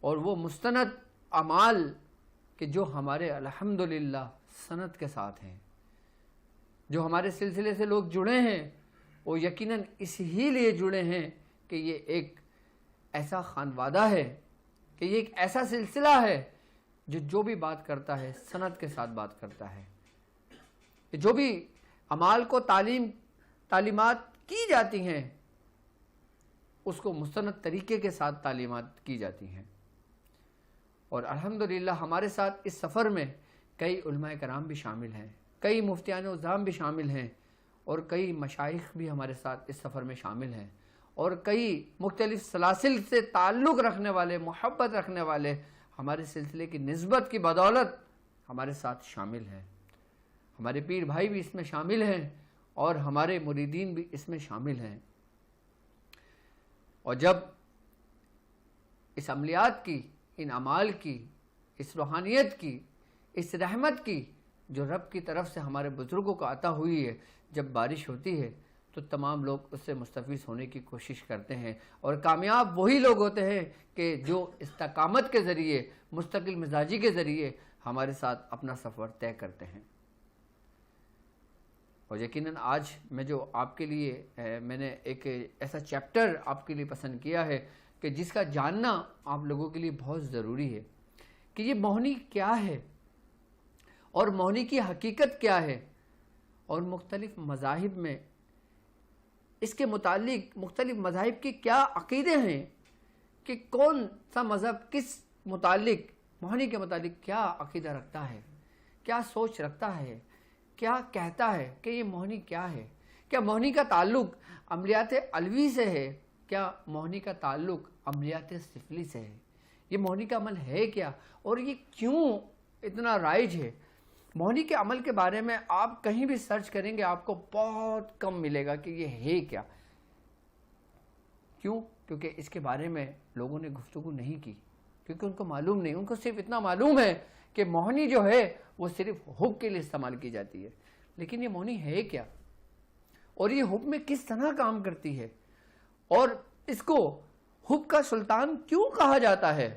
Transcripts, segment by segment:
اور وہ مستند اعمال کہ جو ہمارے الحمدللہ سند کے ساتھ ہیں، جو ہمارے سلسلے سے لوگ جڑے ہیں، وہ یقیناً اس ہی لیے جڑے ہیں کہ یہ ایک ایسا خانوادہ ہے، کہ یہ ایک ایسا سلسلہ ہے جو بھی بات کرتا ہے سند کے ساتھ بات کرتا ہے، جو بھی اعمال کو تعلیمات کی جاتی ہیں اس کو مستند طریقے کے ساتھ تعلیمات کی جاتی ہیں۔ اور الحمدللہ ہمارے ساتھ اس سفر میں کئی علماء کرام بھی شامل ہیں، کئی مفتیان اعظام بھی شامل ہیں، اور کئی مشائخ بھی ہمارے ساتھ اس سفر میں شامل ہیں، اور کئی مختلف سلاسل سے تعلق رکھنے والے، محبت رکھنے والے ہمارے سلسلے کی نسبت کی بدولت ہمارے ساتھ شامل ہیں۔ ہمارے پیر بھائی بھی اس میں شامل ہیں اور ہمارے مریدین بھی اس میں شامل ہیں۔ اور جب اس عملیات کی، ان اعمال کی، اس روحانیت کی، اس رحمت کی جو رب کی طرف سے ہمارے بزرگوں کو عطا ہوئی ہے، جب بارش ہوتی ہے تو تمام لوگ اس سے مستفیض ہونے کی کوشش کرتے ہیں، اور کامیاب وہی لوگ ہوتے ہیں کہ جو استقامت کے ذریعے، مستقل مزاجی کے ذریعے ہمارے ساتھ اپنا سفر طے کرتے ہیں۔ اور یقیناً آج میں جو آپ کے لیے میں نے ایک ایسا چیپٹر آپ کے لیے پسند کیا ہے کہ جس کا جاننا آپ لوگوں کے لیے بہت ضروری ہے کہ یہ مہنی کیا ہے، اور مہنی کی حقیقت کیا ہے، اور مختلف مذاہب میں اس کے متعلق مختلف مذاہب کے کیا عقیدے ہیں، کہ کون سا مذہب کس متعلق، مہنی کے متعلق کیا عقیدہ رکھتا ہے، کیا سوچ رکھتا ہے، کیا کہتا ہے کہ یہ مہنی کیا ہے۔ کیا مہنی کا تعلق عملیات علوی سے ہے، کیا مہنی کا تعلق عملیات سفلی سے ہے، یہ مہنی کا عمل ہے کیا، اور یہ کیوں اتنا رائج ہے۔ مہنی کے عمل کے بارے میں آپ کہیں بھی سرچ کریں گے آپ کو بہت کم ملے گا کہ یہ ہے کیا۔ کیوں؟ کیونکہ اس کے بارے میں لوگوں نے گفتگو نہیں کی، کیونکہ ان کو معلوم نہیں، ان کو صرف اتنا معلوم ہے کہ مہنی جو ہے وہ صرف حب کے لیے استعمال کی جاتی ہے، لیکن یہ مہنی ہے کیا، اور یہ حب میں کس طرح کام کرتی ہے، اور اس کو حب کا سلطان کیوں کہا جاتا ہے،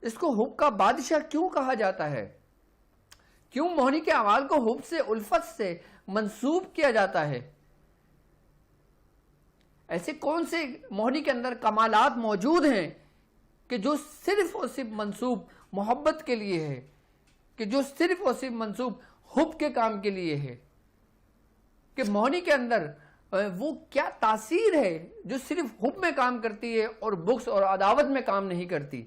اس کو حب کا بادشاہ کیوں کہا جاتا ہے، کیوں مہنی کے اعمال کو حب سے، الفت سے منسوب کیا جاتا ہے، ایسے کون سے مہنی کے اندر کمالات موجود ہیں کہ جو صرف اور صرف منسوب محبت کے لیے ہے، کہ جو صرف اور صرف منسوب حب کے کام کے لیے ہے، کہ مہنی کے اندر وہ کیا تاثیر ہے جو صرف حب میں کام کرتی ہے اور بغض اور عداوت میں کام نہیں کرتی۔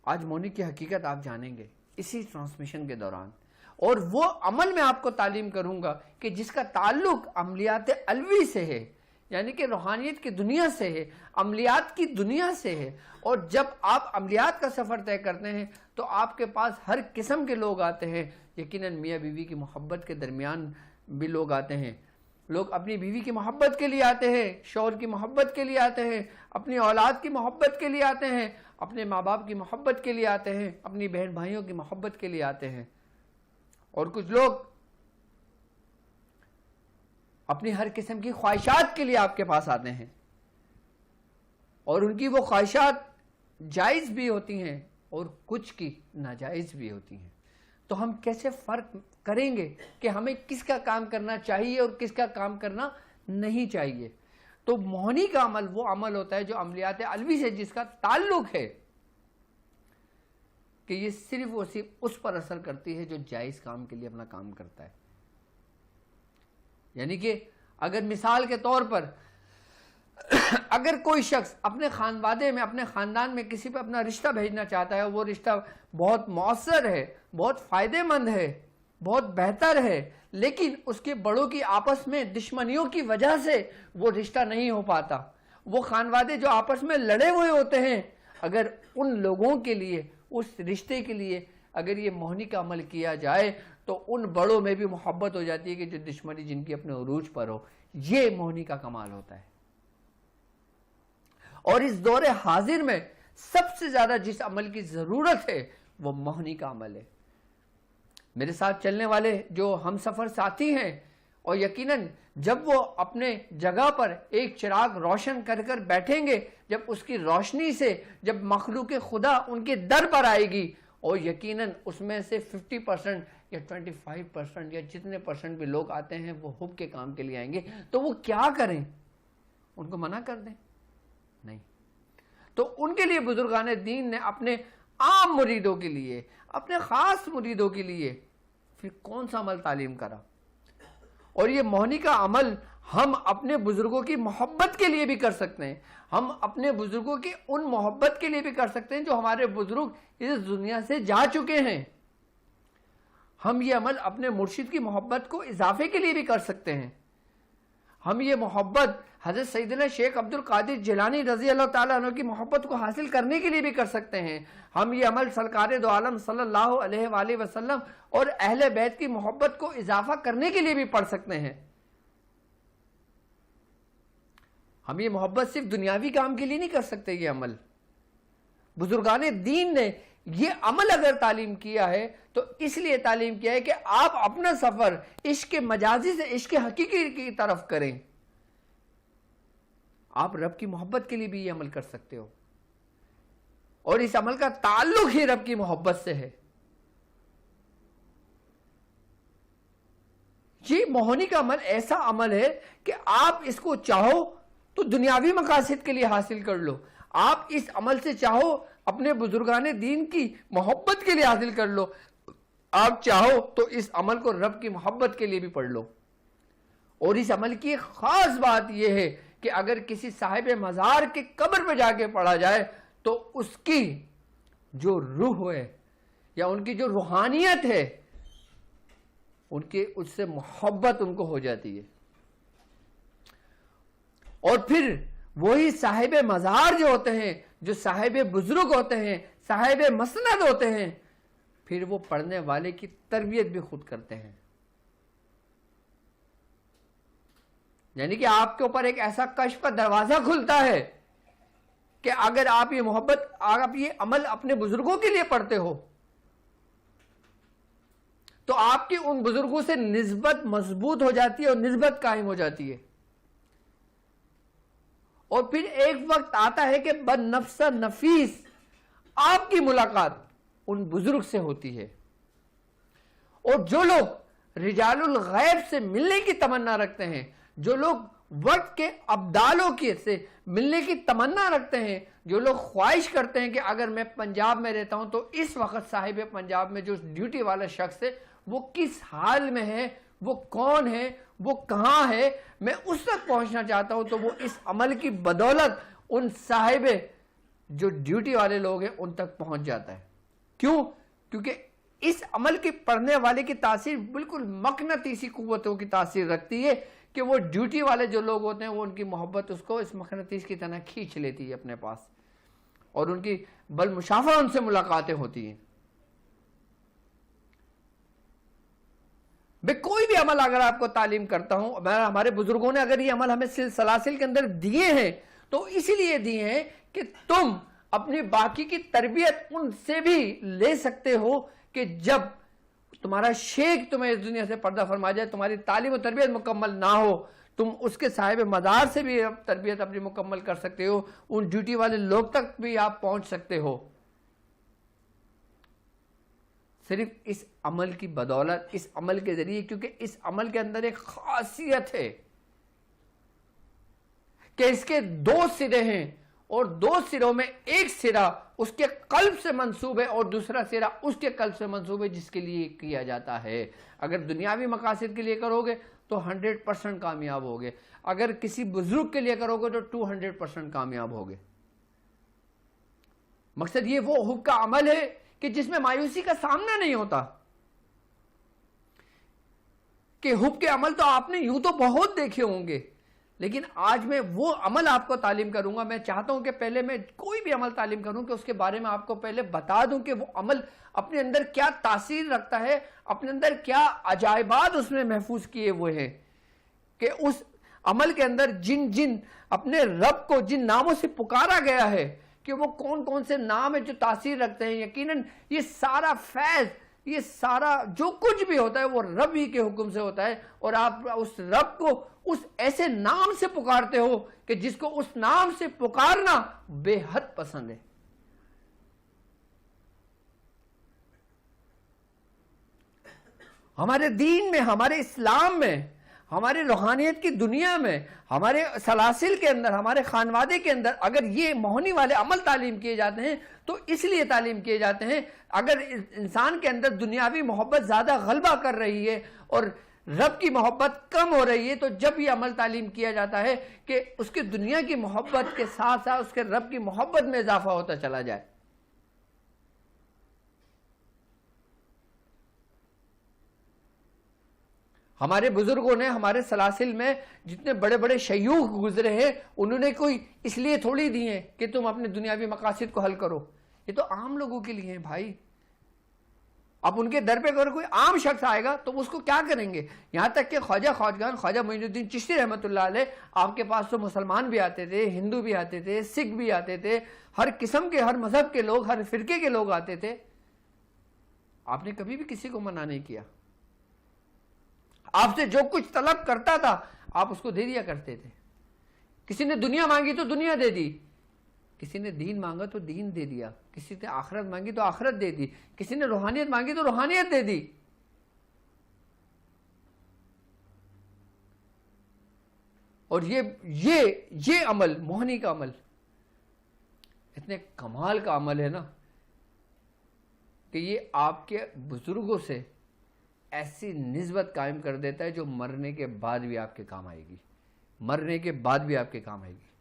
آج مہنی کی حقیقت آپ جانیں گے اسی ٹرانسمیشن کے دوران، اور وہ عمل میں آپ کو تعلیم کروں گا کہ جس کا تعلق عملیات علوی سے ہے، یعنی کہ روحانیت کی دنیا سے ہے، عملیات کی دنیا سے ہے۔ اور جب آپ عملیات کا سفر طے کرتے ہیں تو آپ کے پاس ہر قسم کے لوگ آتے ہیں، یقیناً میاں بیوی کی محبت کے درمیان بھی لوگ آتے ہیں، لوگ اپنی بیوی کی محبت کے لیے آتے ہیں، شوہر کی محبت کے لیے آتے ہیں، اپنی اولاد کی محبت کے لیے آتے ہیں، اپنے ماں باپ کی محبت کے لیے آتے ہیں، اپنی بہن بھائیوں کی محبت کے لیے آتے ہیں، اور کچھ لوگ اپنی ہر قسم کی خواہشات کے لیے آپ کے پاس آتے ہیں، اور ان کی وہ خواہشات جائز بھی ہوتی ہیں اور کچھ کی ناجائز بھی ہوتی ہیں۔ تو ہم کیسے فرق کریں گے کہ ہمیں کس کا کام کرنا چاہیے اور کس کا کام کرنا نہیں چاہیے؟ تو مہنی کا عمل وہ عمل ہوتا ہے جو عملیات علوی سے جس کا تعلق ہے کہ یہ صرف اور صرف اس پر اثر کرتی ہے جو جائز کام کے لیے اپنا کام کرتا ہے۔ یعنی کہ اگر مثال کے طور پر اگر کوئی شخص اپنے خانوادے میں، اپنے خاندان میں کسی پہ اپنا رشتہ بھیجنا چاہتا ہے، وہ رشتہ بہت مؤثر ہے، بہت فائدہ مند ہے، بہت بہتر ہے، لیکن اس کے بڑوں کی آپس میں دشمنیوں کی وجہ سے وہ رشتہ نہیں ہو پاتا، وہ خانوادے جو آپس میں لڑے ہوئے ہوتے ہیں، اگر ان لوگوں کے لیے، اس رشتے کے لیے اگر یہ مہنی کا عمل کیا جائے تو ان بڑوں میں بھی محبت ہو جاتی ہے کہ جو دشمنی جن کی اپنے عروج پر ہو۔ یہ مہنی کا کمال ہوتا ہے۔ اور اس دور حاضر میں سب سے زیادہ جس عمل کی ضرورت ہے وہ مہنی کا عمل ہے۔ میرے ساتھ چلنے والے جو ہم سفر ساتھی ہیں اور یقیناً جب وہ اپنے جگہ پر ایک چراغ روشن کر کر بیٹھیں گے، جب اس کی روشنی سے جب مخلوق خدا ان کے در پر آئے گی، اور یقیناً اس میں سے 50% یا 25% یا جتنے پرسنٹ بھی لوگ آتے ہیں وہ حب کے کام کے لیے آئیں گے، تو وہ کیا کریں؟ ان کو منع کر دیں؟ نہیں۔ تو ان کے لیے بزرگان دین نے اپنے عام مریدوں کے لیے، اپنے خاص مریدوں کے لیے پھر کون سا عمل تعلیم کرا؟ اور یہ مہنی کا عمل ہم اپنے بزرگوں کی محبت کے لیے بھی کر سکتے ہیں، ہم اپنے بزرگوں کی ان محبت کے لیے بھی کر سکتے ہیں جو ہمارے بزرگ اس دنیا سے جا چکے ہیں۔ ہم یہ عمل اپنے مرشد کی محبت کو اضافے کے لیے بھی کر سکتے ہیں۔ ہم یہ محبت حضرت سیدنا شیخ عبد القادر جیلانی رضی اللہ تعالیٰ عنہ کی محبت کو حاصل کرنے کے لیے بھی کر سکتے ہیں۔ ہم یہ عمل سرکار دو عالم صلی اللہ علیہ وآلہ وسلم اور اہل بیت کی محبت کو اضافہ کرنے کے لیے بھی پڑھ سکتے ہیں۔ ہم یہ محبت صرف دنیاوی کام کے لیے نہیں کر سکتے۔ یہ عمل بزرگان دین نے یہ عمل اگر تعلیم کیا ہے تو اس لیے تعلیم کیا ہے کہ آپ اپنا سفر عشق مجازی سے عشق حقیقی کی طرف کریں۔ آپ رب کی محبت کے لیے بھی یہ عمل کر سکتے ہو، اور اس عمل کا تعلق ہی رب کی محبت سے ہے۔ یہ مہونی کا عمل ایسا عمل ہے کہ آپ اس کو چاہو تو دنیاوی مقاصد کے لیے حاصل کر لو، آپ اس عمل سے چاہو اپنے بزرگان دین کی محبت کے لیے حاصل کر لو، آپ چاہو تو اس عمل کو رب کی محبت کے لیے بھی پڑھ لو۔ اور اس عمل کی ایک خاص بات یہ ہے کہ اگر کسی صاحب مزار کے قبر پہ جا کے پڑھا جائے تو اس کی جو روح ہے یا ان کی جو روحانیت ہے، ان کی اس سے محبت ان کو ہو جاتی ہے، اور پھر وہی صاحب مزار جو ہوتے ہیں، جو صاحب بزرگ ہوتے ہیں، صاحب مسند ہوتے ہیں، پھر وہ پڑھنے والے کی تربیت بھی خود کرتے ہیں۔ یعنی کہ آپ کے اوپر ایک ایسا کشف کا دروازہ کھلتا ہے کہ اگر آپ یہ محبت، آپ یہ عمل اپنے بزرگوں کے لیے پڑھتے ہو تو آپ کی ان بزرگوں سے نسبت مضبوط ہو جاتی ہے اور نسبت قائم ہو جاتی ہے۔ اور پھر ایک وقت آتا ہے کہ بد نفس نفیس آپ کی ملاقات ان بزرگ سے ہوتی ہے، اور جو لوگ رجال الغیب سے ملنے کی تمنا رکھتے ہیں، جو لوگ وقت کے ابدالوں کی سے ملنے کی تمنا رکھتے ہیں، جو لوگ خواہش کرتے ہیں کہ اگر میں پنجاب میں رہتا ہوں تو اس وقت صاحب پنجاب میں جو ڈیوٹی والا شخص ہے وہ کس حال میں ہے، وہ کون ہے، وہ کہاں ہے، میں اس تک پہنچنا چاہتا ہوں، تو وہ اس عمل کی بدولت ان صاحب جو ڈیوٹی والے لوگ ہیں ان تک پہنچ جاتا ہے۔ کیوں؟ کیونکہ اس عمل کے پڑھنے والے کی تاثیر بالکل مقناطیسی قوتوں کی تاثیر رکھتی ہے کہ وہ ڈیوٹی والے جو لوگ ہوتے ہیں وہ ان کی محبت اس کو اس مقناطیس کی طرح کھینچ لیتی ہے اپنے پاس، اور ان کی بالمشافہ ان سے ملاقاتیں ہوتی ہیں۔ میں کوئی بھی عمل اگر آپ کو تعلیم کرتا ہوں، ہمارے بزرگوں نے اگر یہ عمل ہمیں سلاسل کے اندر دیے ہیں تو اسی لیے دیے ہیں کہ تم اپنی باقی کی تربیت ان سے بھی لے سکتے ہو کہ جب تمہارا شیخ تمہیں اس دنیا سے پردہ فرما جائے، تمہاری تعلیم و تربیت مکمل نہ ہو، تم اس کے صاحب مدار سے بھی تربیت اپنی مکمل کر سکتے ہو، ان ڈیوٹی والے لوگ تک بھی آپ پہنچ سکتے ہو، صرف اس عمل کی بدولت، اس عمل کے ذریعے۔ کیونکہ اس عمل کے اندر ایک خاصیت ہے کہ اس کے دو سرے ہیں، اور دو سروں میں ایک سرا اس کے قلب سے منسوب ہے اور دوسرا سرا اس کے قلب سے منسوب ہے جس کے لیے کیا جاتا ہے۔ اگر دنیاوی مقاصد کے لیے کرو گے تو 100% کامیاب ہوگے، اگر کسی بزرگ کے لیے کرو گے تو 200% کامیاب ہوگے۔ مقصد یہ وہ حب کا عمل ہے کہ جس میں مایوسی کا سامنا نہیں ہوتا۔ کہ حب کے عمل تو آپ نے یوں تو بہت دیکھے ہوں گے، لیکن آج میں وہ عمل آپ کو تعلیم کروں گا۔ میں چاہتا ہوں کہ پہلے میں کوئی بھی عمل تعلیم کروں کہ اس کے بارے میں آپ کو پہلے بتا دوں کہ وہ عمل اپنے اندر کیا تاثیر رکھتا ہے، اپنے اندر کیا عجائبات اس میں محفوظ کیے ہوئے ہیں، کہ اس عمل کے اندر جن اپنے رب کو جن ناموں سے پکارا گیا ہے کہ وہ کون کون سے نام ہیں جو تاثیر رکھتے ہیں۔ یقیناً یہ سارا فیض یہ سارا جو کچھ بھی ہوتا ہے وہ رب ہی کے حکم سے ہوتا ہے، اور آپ اس رب کو اس ایسے نام سے پکارتے ہو کہ جس کو اس نام سے پکارنا بے حد پسند ہے۔ ہمارے دین میں، ہمارے اسلام میں، ہمارے روحانیت کی دنیا میں، ہمارے سلاسل کے اندر، ہمارے خانوادے کے اندر اگر یہ موہنی والے عمل تعلیم کیے جاتے ہیں تو اس لیے تعلیم کیے جاتے ہیں، اگر انسان کے اندر دنیاوی محبت زیادہ غلبہ کر رہی ہے اور رب کی محبت کم ہو رہی ہے، تو جب یہ عمل تعلیم کیا جاتا ہے کہ اس کے دنیا کی محبت کے ساتھ ساتھ اس کے رب کی محبت میں اضافہ ہوتا چلا جائے۔ ہمارے بزرگوں نے ہمارے سلاسل میں جتنے بڑے بڑے شیوخ گزرے ہیں، انہوں نے کوئی اس لیے تھوڑی دی ہیں کہ تم اپنے دنیاوی مقاصد کو حل کرو، یہ تو عام لوگوں کے لیے ہیں بھائی۔ اب ان کے در پہ اگر کوئی عام شخص آئے گا تو اس کو کیا کریں گے؟ یہاں تک کہ خواجہ خواجگان خواجہ معین الدین چشتی رحمۃ اللہ علیہ، آپ کے پاس تو مسلمان بھی آتے تھے، ہندو بھی آتے تھے، سکھ بھی آتے تھے، ہر قسم کے، ہر مذہب کے لوگ، ہر فرقے کے لوگ آتے تھے، آپ نے کبھی بھی کسی کو منع نہیں کیا۔ آپ سے جو کچھ طلب کرتا تھا آپ اس کو دے دیا کرتے تھے۔ کسی نے دنیا مانگی تو دنیا دے دی، کسی نے دین مانگا تو دین دے دیا، کسی نے آخرت مانگی تو آخرت دے دی، کسی نے روحانیت مانگی تو روحانیت دے دی۔ اور یہ عمل، موہنی کا عمل اتنے کمال کا عمل ہے نا کہ یہ آپ کے بزرگوں سے ایسی نسبت قائم کر دیتا ہے جو مرنے کے بعد بھی آپ کے کام آئے گی، مرنے کے بعد بھی آپ کے کام آئے گی۔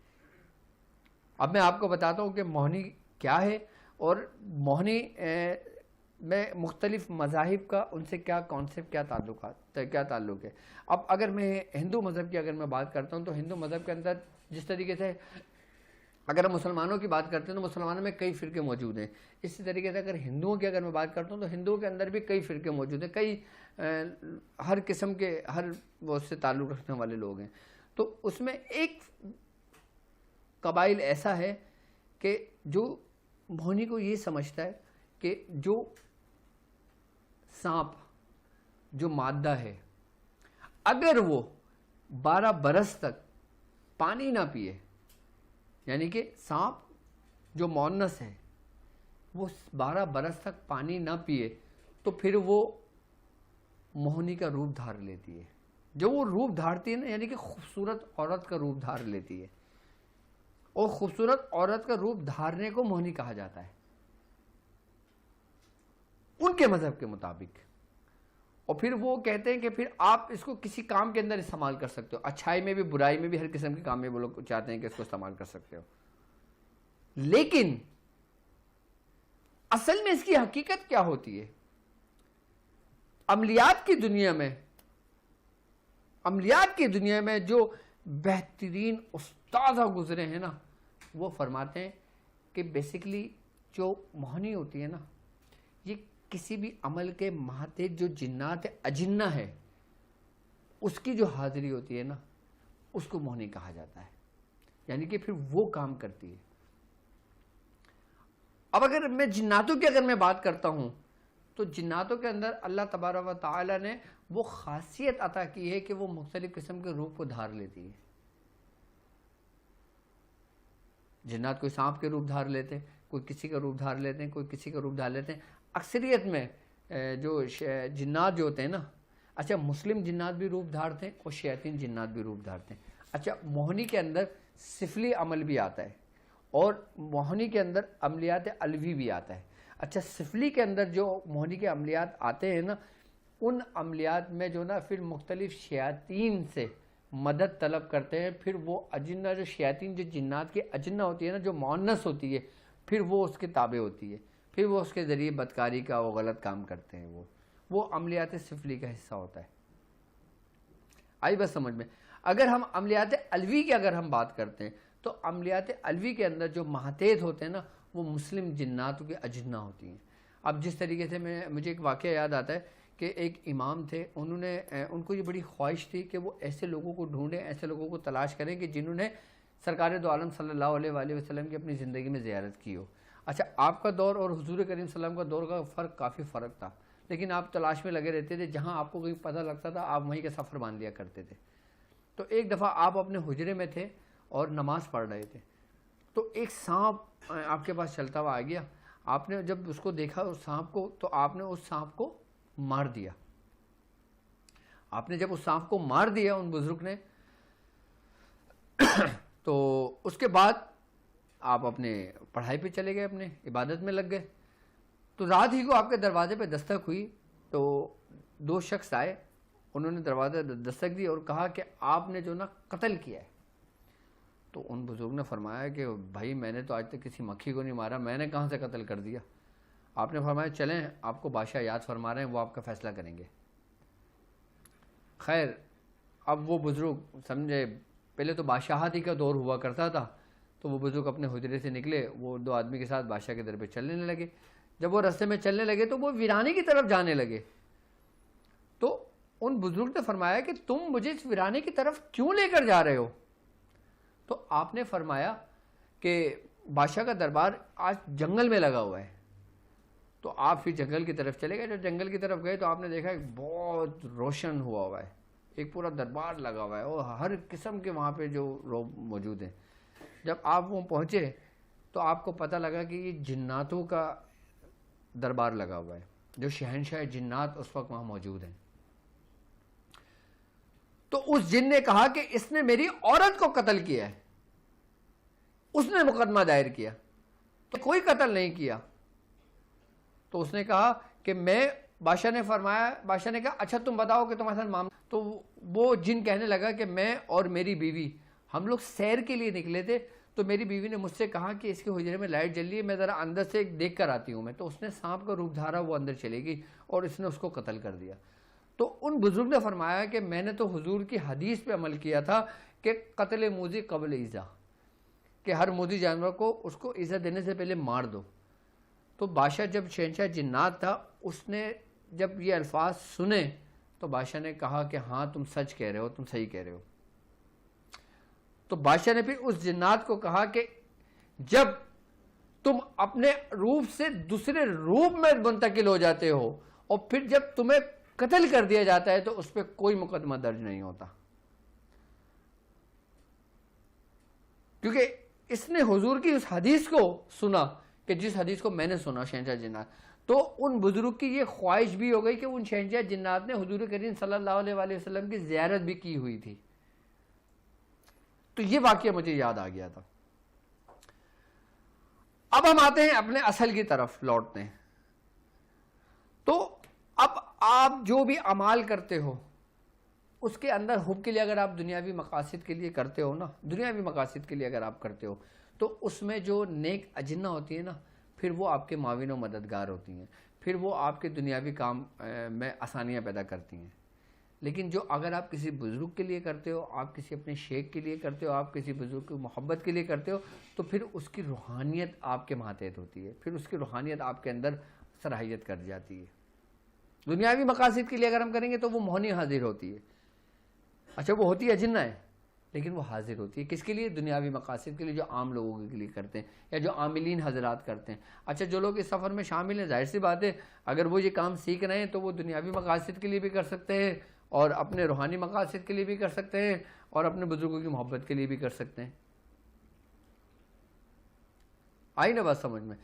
اب میں آپ کو بتاتا ہوں کہ موہنی کیا ہے، اور موہنی میں مختلف مذاہب کا ان سے کیا کانسیپٹ، کیا تعلق ہے۔ اب اگر میں ہندو مذہب کی اگر میں بات کرتا ہوں تو ہندو مذہب کے اندر جس طریقے سے اگر ہم مسلمانوں کی بات کرتے ہیں تو مسلمانوں میں کئی فرقے موجود ہیں، اسی طریقے سے اگر ہندوؤں کی اگر میں بات کرتا ہوں تو ہندوؤں کے اندر بھی کئی فرقے موجود ہیں، کئی ہر قسم کے، ہر وہ سے تعلق رکھنے والے لوگ ہیں۔ تو اس میں ایک قبائل ایسا ہے کہ جو موہنی کو یہ سمجھتا ہے کہ جو سانپ، جو مادہ ہے، اگر وہ 12 برس تک پانی نہ پیے، یعنی کہ سانپ جو مونس ہے وہ 12 برس تک پانی نہ پیے تو پھر وہ موہنی کا روپ دھار لیتی ہے۔ جو وہ روپ دھارتی ہے نا، یعنی کہ خوبصورت عورت کا روپ دھار لیتی ہے، اور خوبصورت عورت کا روپ دھارنے کو موہنی کہا جاتا ہے ان کے مذہب کے مطابق۔ اور پھر وہ کہتے ہیں کہ پھر آپ اس کو کسی کام کے اندر استعمال کر سکتے ہو، اچھائی میں بھی، برائی میں بھی، ہر قسم کے کام میں وہ لوگ چاہتے ہیں کہ اس کو استعمال کر سکتے ہو۔ لیکن اصل میں اس کی حقیقت کیا ہوتی ہے؟ عملیات کی دنیا میں جو بہترین استاد گزرے ہیں نا، وہ فرماتے ہیں کہ بیسیکلی جو موہنی ہوتی ہے نا، یہ کسی بھی عمل کے ماتحت جو جنات اجنہ ہے اس کی جو حاضری ہوتی ہے نا، اس کو موہنی کہا جاتا ہے، یعنی کہ پھر وہ کام کرتی ہے۔ اب اگر میں جناتوں کی اگر میں بات کرتا ہوں تو جناتوں کے اندر اللہ تبارک و تعالی نے وہ خاصیت عطا کی ہے کہ وہ مختلف قسم کے روپ کو دھار لیتی ہے۔ جنات کوئی سانپ کے روپ دھار لیتے ہیں، کوئی کسی کا روپ دھار لیتے ہیں، کوئی کسی کا روپ دھار لیتے ہیں۔ اکثریت میں جو جنات جو ہوتے ہیں نا، اچھا مسلم جنات بھی روپ دھارتے ہیں اور شیاطین جنات بھی روپ دھارتے ہیں۔ اچھا موہنی کے اندر سفلی عمل بھی آتا ہے اور موہنی کے اندر عملیات علوی بھی آتا ہے۔ اچھا سفلی کے اندر جو موہنی کے عملیات آتے ہیں نا، ان عملیات میں جو نا پھر مختلف شیاطین سے مدد طلب کرتے ہیں، پھر وہ اجنہ جو شیاطین جو جنات کی اجنہ ہوتی ہے نا، جو مؤنث ہوتی ہے، پھر وہ اس کے تابع ہوتی ہے، پھر وہ اس کے ذریعے بدکاری کا وہ غلط کام کرتے ہیں، وہ عملیات سفلی کا حصہ ہوتا ہے۔ آئی بس سمجھ میں؟ اگر ہم عملیات علوی کی اگر ہم بات کرتے ہیں تو عملیات علوی کے اندر جو ماتحت ہوتے ہیں نا، وہ مسلم جناتوں کے اجنہ ہوتی ہیں۔ اب جس طریقے سے مجھے ایک واقعہ یاد آتا ہے کہ ایک امام تھے، ان کو یہ بڑی خواہش تھی کہ وہ ایسے لوگوں کو ڈھونڈیں، ایسے لوگوں کو تلاش کریں کہ جنہوں نے سرکار دو عالم صلی اللہ علیہ وآلہ وسلم کی اپنی زندگی میں زیارت کی ہو۔ اچھا آپ کا دور اور حضور کریم صلی اللہ علیہ وسلم کا دور کا کافی فرق تھا، لیکن آپ تلاش میں لگے رہتے تھے، جہاں آپ کو کوئی پتہ لگتا تھا آپ وہیں کا سفر باندھ لیا کرتے تھے۔ تو ایک دفعہ آپ اپنے حجرے میں تھے اور نماز پڑھ رہے تھے، تو ایک سانپ آپ کے پاس چلتا ہوا آ گیا۔ آپ نے جب اس کو دیکھا اس سانپ کو، تو آپ نے اس سانپ کو مار دیا۔ آپ نے جب اس سانپ کو مار دیا ان بزرگ نے، تو اس کے بعد آپ اپنے پڑھائی پہ چلے گئے، اپنے عبادت میں لگ گئے۔ تو رات ہی کو آپ کے دروازے پہ دستک ہوئی، تو 2 شخص آئے، انہوں نے دروازہ دستک دی اور کہا کہ آپ نے جو نا قتل کیا ہے۔ تو ان بزرگ نے فرمایا کہ بھائی میں نے تو آج تک کسی مکھی کو نہیں مارا، میں نے کہاں سے قتل کر دیا؟ آپ نے فرمایا چلیں آپ کو بادشاہ یاد فرما رہے ہیں، وہ آپ کا فیصلہ کریں گے۔ خیر اب وہ بزرگ سمجھے، پہلے تو بادشاہت ہی کا دور ہوا کرتا تھا، تو وہ بزرگ اپنے حجرے سے نکلے، وہ 2 آدمی کے ساتھ بادشاہ کے در پہ چلنے لگے۔ جب وہ رستے میں چلنے لگے تو وہ ویرانے کی طرف جانے لگے۔ تو ان بزرگ نے فرمایا کہ تم مجھے اس ویرانے کی طرف کیوں لے کر جا رہے ہو؟ تو آپ نے فرمایا کہ بادشاہ کا دربار آج جنگل میں لگا ہوا ہے۔ تو آپ پھر جنگل کی طرف چلے گئے۔ جب جنگل کی طرف گئے تو آپ نے دیکھا ایک بہت روشن ہوا ہے، ایک پورا دربار لگا ہوا ہے اور ہر قسم کے وہاں پہ جو لوگ موجود ہیں۔ جب آپ وہاں پہنچے تو آپ کو پتہ لگا کہ یہ جناتوں کا دربار لگا ہوا ہے، جو شہنشاہ جنات اس وقت وہاں موجود ہیں۔ تو اس جن نے کہا کہ اس نے میری عورت کو قتل کیا ہے، اس نے مقدمہ دائر کیا، تو کوئی قتل نہیں کیا۔ تو اس نے کہا کہ میں، بادشاہ نے فرمایا، بادشاہ نے کہا اچھا تم بتاؤ کہ تمہارے ساتھ معاملہ۔ تو وہ جن کہنے لگا کہ میں اور میری بیوی ہم لوگ سیر کے لیے نکلے تھے، تو میری بیوی نے مجھ سے کہا کہ اس کے حجرے میں لائٹ جل رہی ہے، میں ذرا اندر سے دیکھ کر آتی ہوں میں۔ تو اس نے سانپ کا روپ دھارا، وہ اندر چلے گئی اور اس نے اس کو قتل کر دیا۔ تو ان بزرگ نے فرمایا کہ میں نے تو حضور کی حدیث پہ عمل کیا تھا کہ قتل موذی قبل ایذا، کہ ہر موذی جانور کو اس کو ایذا دینے سے پہلے مار دو۔ تو بادشاہ جب شہنشاہ جنات تھا، اس نے جب یہ الفاظ سنے تو بادشاہ نے کہا کہ ہاں تم سچ کہہ رہے ہو، تم صحیح کہہ رہے ہو۔ تو بادشاہ نے پھر اس جنات کو کہا کہ جب تم اپنے روپ سے دوسرے روپ میں منتقل ہو جاتے ہو اور پھر جب تمہیں قتل کر دیا جاتا ہے تو اس پہ کوئی مقدمہ درج نہیں ہوتا، کیونکہ اس نے حضور کی اس حدیث کو سنا کہ جس حدیث کو میں نے سنا شہنشاہ جنات۔ تو ان بزرگ کی یہ خواہش بھی ہو گئی کہ ان شہنشاہ جنات نے حضور کریم صلی اللہ علیہ وآلہ وسلم کی زیارت بھی کی ہوئی تھی۔ تو یہ واقعہ مجھے یاد آ گیا تھا۔ اب ہم آتے ہیں اپنے اصل کی طرف لوٹتے ہیں۔ تو اب آپ جو بھی اعمال کرتے ہو اس کے اندر حب کے لیے اگر آپ دنیاوی مقاصد کے لیے کرتے ہو نا، دنیاوی مقاصد کے لیے اگر آپ کرتے ہو تو اس میں جو نیک اجنہ ہوتی ہے نا، پھر وہ آپ کے معاون و مددگار ہوتی ہیں، پھر وہ آپ کے دنیاوی کام میں آسانیاں پیدا کرتی ہیں۔ لیکن جو اگر آپ کسی بزرگ کے لیے کرتے ہو، آپ کسی اپنے شیخ کے لیے کرتے ہو، آپ کسی بزرگ کی محبت کے لیے کرتے ہو، تو پھر اس کی روحانیت آپ کے ماتحت ہوتی ہے، پھر اس کی روحانیت آپ کے اندر صلاحیت کر جاتی ہے۔ دنیاوی مقاصد کے لیے اگر ہم کریں گے تو وہ مہنی حاضر ہوتی ہے، اچھا وہ ہوتی ہے اجنہ ہے، لیکن وہ حاضر ہوتی ہے کس کے لیے؟ دنیاوی مقاصد کے لیے، جو عام لوگوں کے لیے کرتے ہیں یا جو عاملین حضرات کرتے ہیں۔ اچھا جو لوگ اس سفر میں شامل ہیں، ظاہر سی بات ہے اگر وہ یہ کام سیکھ رہے ہیں تو وہ دنیاوی مقاصد کے لیے بھی کر سکتے ہیں اور اپنے روحانی مقاصد کے لیے بھی کر سکتے ہیں اور اپنے بزرگوں کی محبت کے لیے بھی کر سکتے ہیں۔ آئی نا بات سمجھ میں؟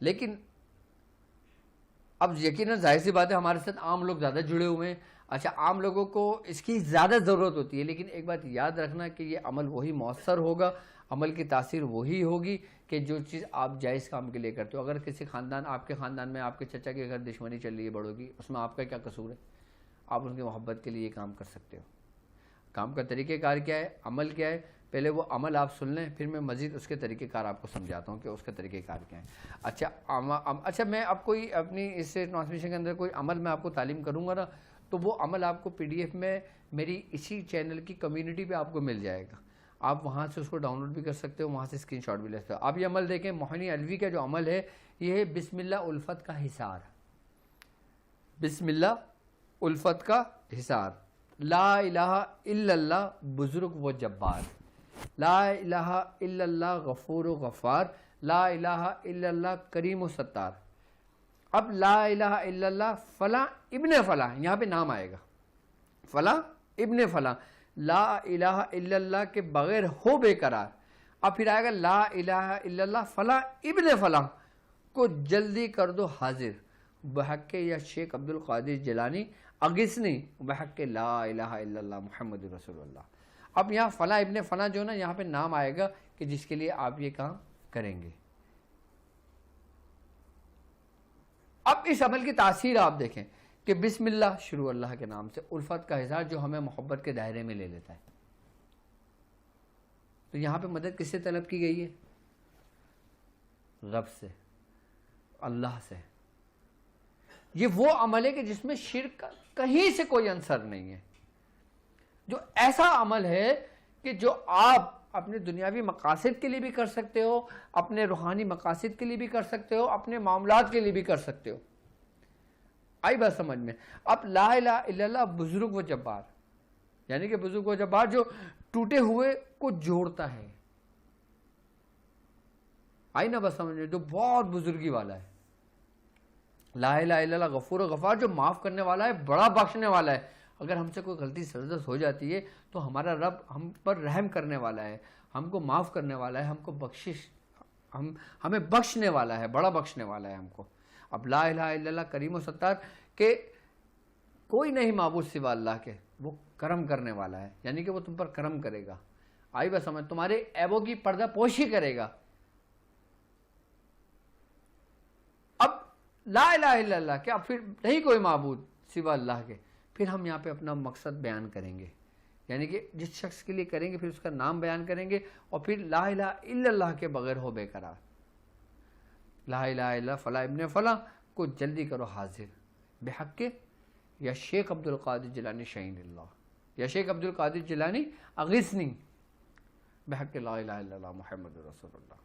لیکن اب یقیناً ظاہر سی بات ہے ہمارے ساتھ عام لوگ زیادہ جڑے ہوئے ہیں۔ اچھا عام لوگوں کو اس کی زیادہ ضرورت ہوتی ہے، لیکن ایک بات یاد رکھنا کہ یہ عمل وہی مؤثر ہوگا، عمل کی تاثیر وہی ہوگی کہ جو چیز آپ جائز کام کے لیے کرتے ہو۔ اگر کسی خاندان، آپ کے خاندان میں آپ کے چچا کے گھر دشمنی چل رہی ہے بڑوں کی، اس میں آپ کا کیا قصور ہے؟ آپ ان کی محبت کے لیے یہ کام کر سکتے ہو۔ کام کا طریقہ کار کیا ہے، عمل کیا ہے، پہلے وہ عمل آپ سن لیں، پھر میں مزید اس کے طریقہ کار آپ کو سمجھاتا ہوں کہ اس کا طریقہ کار کیا ہے۔ اچھا میں اب کوئی اپنی اس ٹرانسمیشن کے اندر کوئی عمل میں آپ کو تعلیم کروں گا نا، تو وہ عمل آپ کو PDF میں میری اسی چینل کی کمیونٹی پہ آپ کو مل جائے گا، آپ وہاں سے اس کو ڈاؤن لوڈ بھی کر سکتے ہو، وہاں سے اسکرین شاٹ بھی لے سکتے ہو۔ آپ یہ عمل دیکھیں، موہنی علوی کا جو عمل ہے یہ ہے بسم اللہ الفت کا حصار، بسم اللہ الفت کا حصار، لا الہ الا اللہ بزرگ و جبار، لا الہ الا اللہ غفور و غفار، لا الہ الا اللہ کریم و ستار۔ اب لا الہ الا اللہ فلاں ابن فلاں، یہاں پہ نام آئے گا، فلاں ابن فلاں، لا الہ الا اللہ کے بغیر ہو بے قرار. اب پھر آئے گا لا الہ الا اللہ فلاں ابن فلاں کو جلدی کر دو حاضر بحق یا شیخ عبد القادر جیلانی اغثنی بحق لا الہ الا اللہ محمد رسول اللہ. اب یہاں فلاں ابن فلاں جو نا یہاں پہ نام آئے گا کہ جس کے لیے آپ یہ کام کریں گے. اب اس عمل کی تاثیر آپ دیکھیں کہ بسم اللہ شروع اللہ کے نام سے، الفت کا اظہار جو ہمیں محبت کے دائرے میں لے لیتا ہے. تو یہاں پہ مدد کس سے طلب کی گئی ہے؟ رب سے، اللہ سے. یہ وہ عمل ہے کہ جس میں شرک کا کہیں سے کوئی عنصر نہیں ہے، جو ایسا عمل ہے کہ جو آپ اپنے دنیاوی مقاصد کے لیے بھی کر سکتے ہو، اپنے روحانی مقاصد کے لیے بھی کر سکتے ہو، اپنے معاملات کے لیے بھی کر سکتے ہو. آئی بات سمجھ میں؟ اب لا الہ الا اللہ بزرگ و جبار، یعنی کہ بزرگ و جبار جو ٹوٹے ہوئے کو جوڑتا ہے. آئی نا بات سمجھ میں؟ جو بہت بزرگی والا ہے. لا الہ الا اللہ غفور و غفار جو معاف کرنے والا ہے، بڑا بخشنے والا ہے. اگر ہم سے کوئی غلطی سرزد ہو جاتی ہے تو ہمارا رب ہم پر رحم کرنے والا ہے، ہم کو معاف کرنے والا ہے، ہم کو بخشش ہمیں بخشنے والا ہے، بڑا بخشنے والا ہے ہم کو. اب لا الہ الا اللہ کریم و ستار کہ کوئی نہیں معبود سوا اللہ کے، وہ کرم کرنے والا ہے، یعنی کہ وہ تم پر کرم کرے گا. آئی بات سمجھ؟ تمہارے عیبوں کی پردہ پوشی کرے گا. اب لا الہ الا اللہ کہ اب پھر نہیں کوئی معبود سوا اللہ کے، پھر ہم یہاں پہ اپنا مقصد بیان کریں گے، یعنی کہ جس شخص کے لیے کریں گے پھر اس کا نام بیان کریں گے، اور پھر لا الہ الا اللہ کے بغیر ہو بے قرار. لا الہ الا اللہ فلاں ابن فلاں کو جلدی کرو حاضر بحق یا شیخ عبد القادر جیلانی شہین اللہ، یا شیخ عبد القادر جیلانی اغثنی بحق لا الہ الا اللہ محمد رسول اللہ.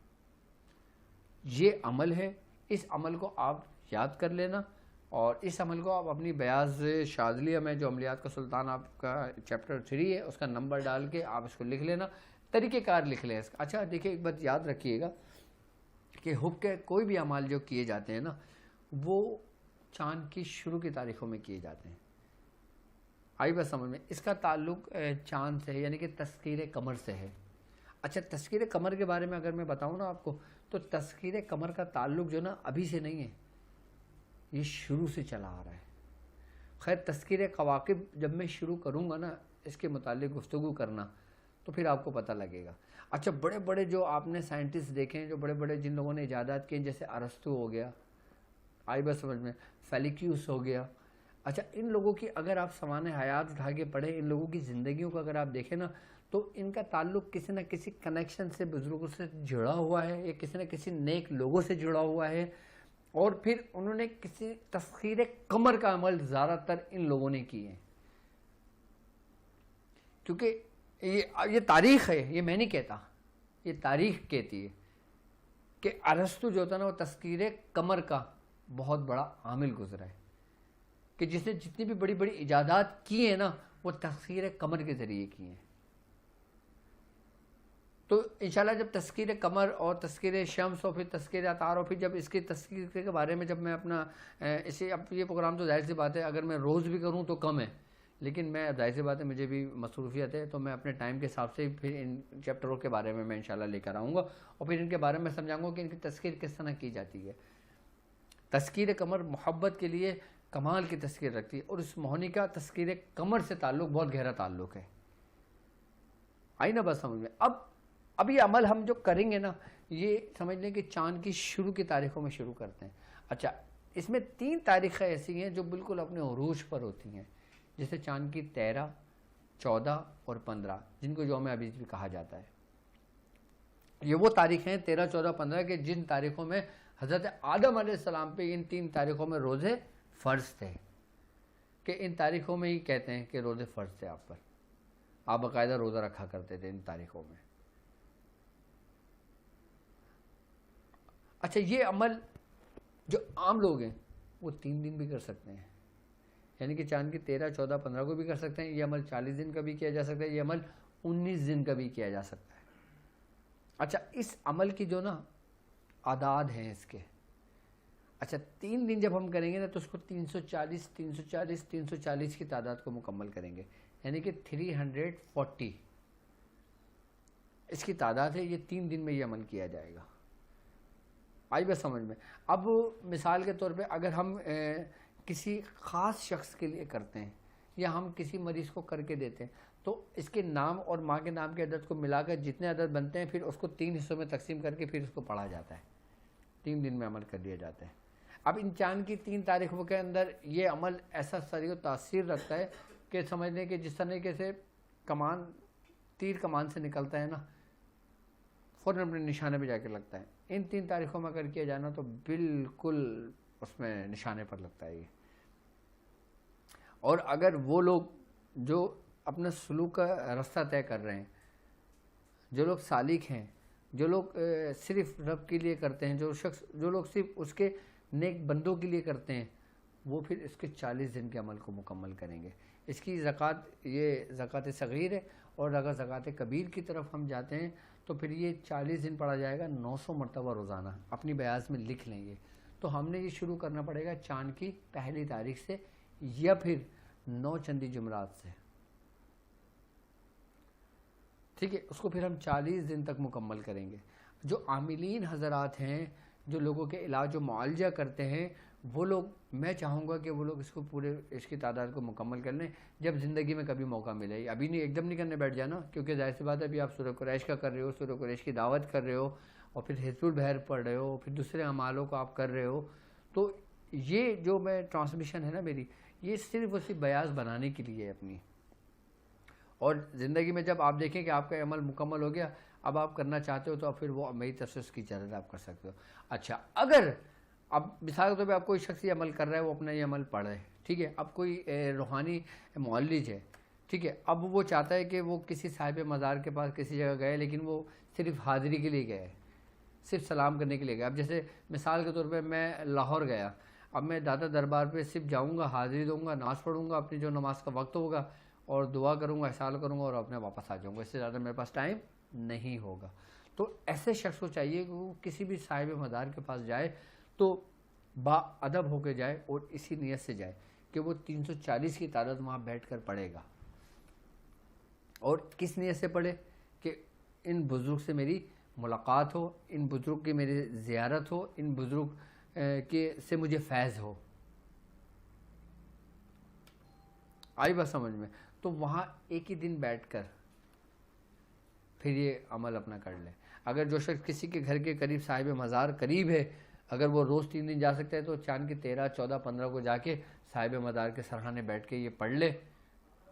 یہ عمل ہے، اس عمل کو آپ یاد کر لینا، اور اس عمل کو آپ اپنی بیاض شاذلیہ میں جو عملیات کا سلطان آپ کا چیپٹر 3 ہے اس کا نمبر ڈال کے آپ اس کو لکھ لینا، طریقہ کار لکھ لیں اس کا. اچھا دیکھیں ایک بات یاد رکھیے گا کہ حب کے کوئی بھی اعمال جو کیے جاتے ہیں نا وہ چاند کی شروع کی تاریخوں میں کیے جاتے ہیں. آئی بات سمجھ میں؟ اس کا تعلق چاند سے ہے، یعنی کہ تذکیر قمر سے ہے. اچھا تذکیر قمر کے بارے میں اگر میں بتاؤں نا آپ کو تو تذکیر قمر کا تعلق جو نا ابھی سے نہیں ہے، یہ شروع سے چلا آ رہا ہے. خیر تذکیر کواکب جب میں شروع کروں گا نا اس کے متعلق گفتگو کرنا تو پھر آپ کو پتہ لگے گا. اچھا بڑے بڑے جو آپ نے سائنٹسٹ دیکھے ہیں، جو بڑے بڑے جن لوگوں نے ایجادات کیے، جیسے ارسطو ہو گیا، آئی بات سمجھ میں، فیلیکیوس ہو گیا. اچھا ان لوگوں کی اگر آپ سوانح حیات اٹھا کے پڑھیں، ان لوگوں کی زندگیوں کو اگر آپ دیکھیں نا تو ان کا تعلق کسی نہ کسی کنیکشن سے بزرگوں سے جڑا ہوا ہے، یا کسی نہ کسی نیک لوگوں سے جڑا ہوا ہے، اور پھر انہوں نے کسی تسخیر قمر کا عمل زیادہ تر ان لوگوں نے کیے ہیں. کیونکہ یہ تاریخ ہے، یہ میں نہیں کہتا، یہ تاریخ کہتی ہے کہ ارسطو جو تھا نا وہ تذکیر قمر کا بہت بڑا عامل گزرا ہے، کہ جس نے جتنی بھی بڑی بڑی ایجادات کی ہیں نا وہ تذکیر قمر کے ذریعے کی ہیں. تو انشاءاللہ جب تذکیر قمر اور تذکیر شمس اور پھر تذکیر عطار اور پھر جب اس کی تذکیر کے بارے میں جب میں اپنا اب یہ پروگرام تو ظاہر سی بات ہے اگر میں روز بھی کروں تو کم ہے، لیکن میں ظاہر سی بات ہے مجھے بھی مصروفیت ہے، تو میں اپنے ٹائم کے حساب سے پھر ان چیپٹروں کے بارے میں انشاءاللہ لے کر آؤں گا، اور پھر ان کے بارے میں سمجھاؤں گا کہ ان کی تذکیر کس طرح کی جاتی ہے. تذکیر قمر محبت کے لیے کمال کی تذکیر رکھتی ہے، اور اس مہنی کا تذکیر قمر سے تعلق بہت گہرا تعلق ہے. آئی نا بس سمجھ میں؟ اب یہ عمل ہم جو کریں گے نا یہ سمجھ لیں کہ چاند کی شروع کی تاریخوں میں شروع کرتے ہیں. اچھا اس میں 3 تاریخیں ایسی ہیں جو بالکل اپنے عروج پر ہوتی ہیں، جیسے چاند کی 13، 14 اور 15 جن کو یوم عبید بھی کہا جاتا ہے. یہ وہ تاریخیں 13، 14، 15 کہ جن تاریخوں میں حضرت آدم علیہ السلام پہ ان 3 تاریخوں میں روزے فرض تھے، کہ ان تاریخوں میں ہی کہتے ہیں کہ روزے فرض تھے آپ پر، آپ باقاعدہ روزہ رکھا کرتے تھے ان تاریخوں میں. اچھا یہ عمل جو عام لوگ ہیں وہ 3 دن بھی کر سکتے ہیں، یعنی کہ چاند کی 13، 14، 15 کو بھی کر سکتے ہیں. یہ عمل 40 دن کا بھی کیا جا سکتا ہے، یہ عمل 19 دن کا بھی کیا جا سکتا ہے. اچھا اس عمل کی جو نا اعداد ہیں اس کے، اچھا 3 دن جب ہم کریں گے نا تو اس کو 340 340 340 کی تعداد کو مکمل کریں گے، یعنی کہ 340 اس کی تعداد ہے، یہ 3 دن میں یہ عمل کیا جائے گا۔ آئی بس سمجھ میں؟ اب مثال کے طور پہ اگر ہم کسی خاص شخص کے لیے کرتے ہیں یا ہم کسی مریض کو کر کے دیتے ہیں تو اس کے نام اور ماں کے نام کے عدد کو ملا کر جتنے عدد بنتے ہیں پھر اس کو 3 حصوں میں تقسیم کر کے پھر اس کو پڑھا جاتا ہے، 3 دن میں عمل کر دیا جاتا ہے۔ اب ان چاند کی 3 تاریخوں کے اندر یہ عمل ایسا سری و تاثیر رکھتا ہے کہ سمجھ لیں کہ جس طریقے سے تیر کمان سے نکلتا ہے نا، فوراً اپنے نشانے پہ جا کے لگتا ہے، ان 3 تاریخوں میں اگر کیا جانا تو بالکل اس میں نشانے پر لگتا ہے یہ۔ اور اگر وہ لوگ جو اپنا سلوک کا راستہ طے کر رہے ہیں، جو لوگ سالک ہیں، جو لوگ صرف رب کے لیے کرتے ہیں، جو لوگ صرف اس کے نیک بندوں کے لیے کرتے ہیں، وہ پھر اس کے 40 دن کے عمل کو مکمل کریں گے۔ اس کی زکوٰۃ، یہ زکوٰۃ صغیر ہے، اور اگر زکوٰۃ کبیر کی طرف ہم جاتے ہیں تو پھر یہ 40 دن پڑھا جائے گا، 900 مرتبہ روزانہ، اپنی بیاض میں لکھ لیں گے۔ تو ہم نے یہ شروع کرنا پڑے گا چاند کی پہلی تاریخ سے یا پھر 9 چندی جمعرات سے، ٹھیک ہے؟ اس کو پھر ہم 40 دن تک مکمل کریں گے۔ جو عاملین حضرات ہیں، جو لوگوں کے علاج و معالجہ کرتے ہیں، وہ لوگ، میں چاہوں گا کہ وہ لوگ اس کو پورے اس کی تعداد کو مکمل کر لیں جب زندگی میں کبھی موقع ملے۔ ابھی نہیں، ایک دم نہیں کرنے بیٹھ جانا، کیونکہ ظاہر سی بات ہے ابھی آپ سورہ قریش کا کر رہے ہو، سورہ قریش کی دعوت کر رہے ہو، اور پھر حزب البحر پڑھ رہے ہو، پھر دوسرے اعمالوں کو آپ کر رہے ہو۔ تو یہ جو میں ٹرانسمیشن ہے نا میری، یہ صرف اسی بیاض بنانے کے لیے ہے اپنی، اور زندگی میں جب آپ دیکھیں کہ آپ کا عمل مکمل ہو گیا، اب آپ کرنا چاہتے ہو تو پھر وہ میری طرف سے اس کی اجازت آپ کر سکتے ہو۔ اچھا، اگر اب مثال کے طور پہ آپ کوئی شخص یہ عمل کر رہا ہے، وہ اپنا یہ عمل پڑھ رہا ہے، ٹھیک ہے؟ اب کوئی روحانی معالج ہے، ٹھیک ہے؟ اب وہ چاہتا ہے کہ وہ کسی صاحب مزار کے پاس کسی جگہ گئے، لیکن وہ صرف حاضری کے لیے گئے، صرف سلام کرنے کے لیے گئے۔ اب جیسے مثال کے طور پہ میں لاہور گیا، اب میں داتا دربار پہ صرف جاؤں گا، حاضری دوں گا، نماز پڑھوں گا، اپنی جو نماز کا وقت ہوگا، اور دعا کروں گا، احسان کروں گا، اور اپنے واپس آ جاؤں گا، اس سے زیادہ میرے پاس ٹائم نہیں ہوگا۔ تو ایسے شخص کو چاہیے کہ وہ کسی بھی صاحب مزار کے پاس جائے تو با ادب ہو کے جائے، اور اسی نیت سے جائے کہ وہ 340 کی تعداد وہاں بیٹھ کر پڑھے گا۔ اور کس نیت سے پڑھے؟ کہ ان بزرگ سے میری ملاقات ہو، ان بزرگ کی میری زیارت ہو، ان بزرگ سے مجھے فیض ہو۔ آئی بات سمجھ میں؟ تو وہاں ایک ہی دن بیٹھ کر پھر یہ عمل اپنا کر لیں۔ اگر جو شخص کسی کے گھر کے قریب صاحب مزار قریب ہے، اگر وہ روز 3 دن جا سکتا ہے تو چاند کی 13 14 15 کو جا کے صاحب مزار کے سرحانے بیٹھ کے یہ پڑھ لے،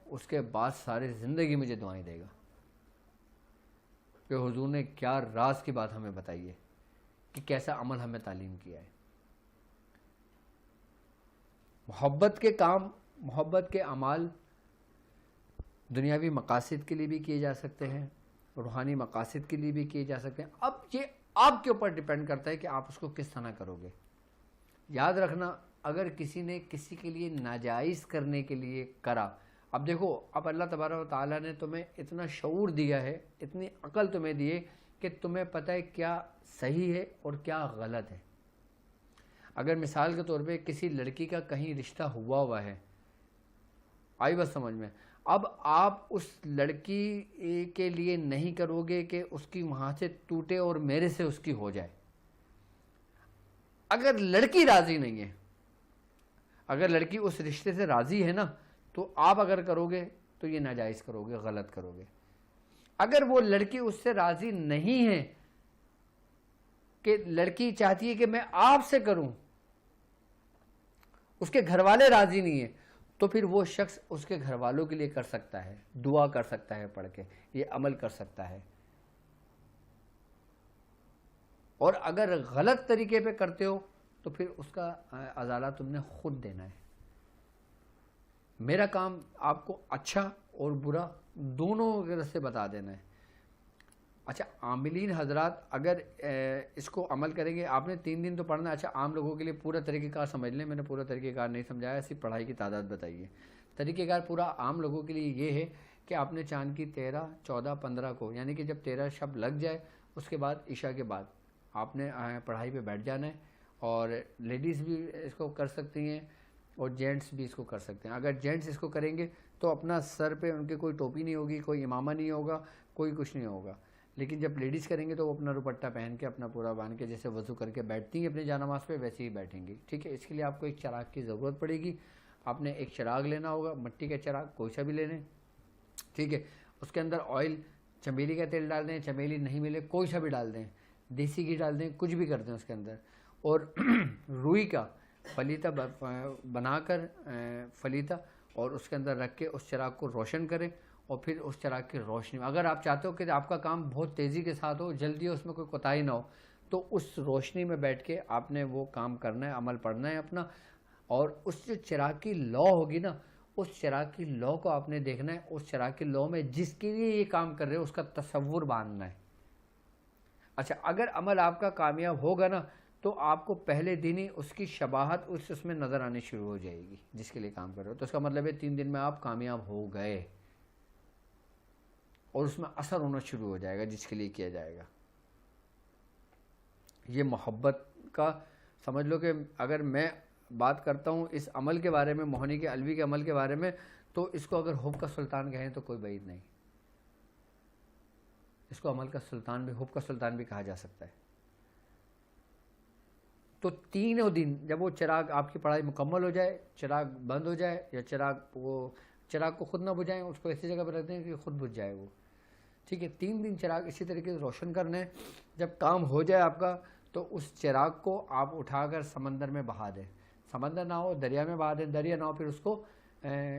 اس کے بعد ساری زندگی مجھے دعائیں دے گا کہ حضور نے کیا راز کی بات ہمیں بتائی ہے، کہ کیسا عمل ہمیں تعلیم کیا ہے۔ محبت کے کام، محبت کے اعمال دنیاوی مقاصد کے لیے بھی کیے جا سکتے ہیں، روحانی مقاصد کے لیے بھی کیے جا سکتے ہیں۔ اب یہ آپ کے اوپر ڈیپینڈ کرتا ہے کہ آپ اس کو کس طرح کرو گے۔ یاد رکھنا، اگر کسی نے کسی کے لیے ناجائز کرنے کے لیے کرا، اب دیکھو، اب اللہ تبارک و تعالیٰ نے تمہیں اتنا شعور دیا ہے، اتنی عقل تمہیں دی ہے کہ تمہیں پتہ ہے کیا صحیح ہے اور کیا غلط ہے۔ اگر مثال کے طور پہ کسی لڑکی کا کہیں رشتہ ہوا ہے، آئی بات سمجھ میں؟ اب آپ اس لڑکی کے لیے نہیں کرو گے کہ اس کی وہاں سے ٹوٹے اور میرے سے اس کی ہو جائے۔ اگر لڑکی راضی نہیں ہے، اگر لڑکی اس رشتے سے راضی ہے نا، تو آپ اگر کرو گے تو یہ ناجائز کرو گے، غلط کرو گے۔ اگر وہ لڑکی اس سے راضی نہیں ہے، کہ لڑکی چاہتی ہے کہ میں آپ سے کروں، اس کے گھر والے راضی نہیں ہیں، تو پھر وہ شخص اس کے گھر والوں کے لیے کر سکتا ہے، دعا کر سکتا ہے پڑھ کے، یہ عمل کر سکتا ہے۔ اور اگر غلط طریقے پہ کرتے ہو تو پھر اس کا ازالہ تم نے خود دینا ہے۔ میرا کام آپ کو اچھا اور برا دونوں سے بتا دینا ہے۔ اچھا، عاملین حضرات اگر اس کو عمل کریں گے، آپ نے 3 دن تو پڑھنا ہے۔ اچھا، عام لوگوں کے لیے پورا طریقہ کار سمجھ لیں، میں نے پورا طریقہ کار نہیں سمجھایا، صرف پڑھائی کی تعداد بتائیے۔ طریقہ کار پورا عام لوگوں کے لیے یہ ہے کہ آپ نے چاند کی 13 14 15 کو، یعنی کہ جب 13 شب لگ جائے، اس کے بعد عشاء کے بعد آپ نے پڑھائی پہ بیٹھ جانا ہے، اور لیڈیز بھی اس کو کر سکتی ہیں اور جینٹس بھی اس کو کر سکتے ہیں. اگر جینٹس اس کو کریں گے تو اپنا سر پہ ان کے کوئی ٹوپی نہیں ہوگی, کوئی امامہ نہیں ہوگا, کوئی کچھ نہیں ہوگا. لیکن جب لیڈیز کریں گے تو وہ اپنا دوپٹہ پہن کے اپنا پورا باندھ کے جیسے وضو کر کے بیٹھتی ہیں اپنی جانماز پہ ویسے ہی بیٹھیں گی. ٹھیک ہے, اس کے لیے آپ کو ایک چراغ کی ضرورت پڑے گی. آپ نے ایک چراغ لینا ہوگا, مٹی کا چراغ کوئی سا بھی لے لیں. ٹھیک ہے, اس کے اندر آئل چمیلی کا تیل ڈال دیں, چمیلی نہیں ملے کوئی سا بھی ڈال دیں, دیسی گھی ڈال دیں, کچھ بھی کر دیں اس کے اندر. اور روئی کا فلیتا بنا کر فلیتا اور اس کے اندر رکھ کے اس چراغ کو روشن کریں. اور پھر اس چراغ کی روشنی میں اگر آپ چاہتے ہو کہ آپ کا کام بہت تیزی کے ساتھ ہو, جلدی ہو, اس میں کوئی کوتاہی نہ ہو, تو اس روشنی میں بیٹھ کے آپ نے وہ کام کرنا ہے, عمل پڑھنا ہے اپنا. اور اس جو چراغ کی لو ہوگی نا, اس چراغ کی لو کو آپ نے دیکھنا ہے. اس چراغ کی لو میں جس کے لیے یہ کام کر رہے ہو اس کا تصور باندھنا ہے. اچھا, اگر عمل آپ کا کامیاب ہوگا نا تو آپ کو پہلے دن ہی اس کی شباہت اس میں نظر آنی شروع ہو جائے گی جس کے لیے کام کر رہے ہو. تو اس کا مطلب ہے 3 دن میں آپ کامیاب ہو گئے اور اس میں اثر ہونا شروع ہو جائے گا جس کے لیے کیا جائے گا. یہ محبت کا سمجھ لو کہ اگر میں بات کرتا ہوں اس عمل کے بارے میں, موہنی کے علوی کے عمل کے بارے میں, تو اس کو اگر حب کا سلطان کہیں تو کوئی بعید نہیں. اس کو عمل کا سلطان بھی, حب کا سلطان بھی کہا جا سکتا ہے. تو 3 دن جب وہ چراغ آپ کی پڑھائی مکمل ہو جائے, چراغ بند ہو جائے یا چراغ کو خود نہ بجھائیں, اس کو ایسی جگہ پہ رکھ دیں کہ خود بجھ جائے وہ. ٹھیک ہے, 3 دن چراغ اسی طریقے سے روشن کرنا ہے. جب کام ہو جائے آپ کا تو اس چراغ کو آپ اٹھا کر سمندر میں بہا دیں. سمندر نہ ہو دریا میں بہا دیں, دریا نہ ہو پھر اس کو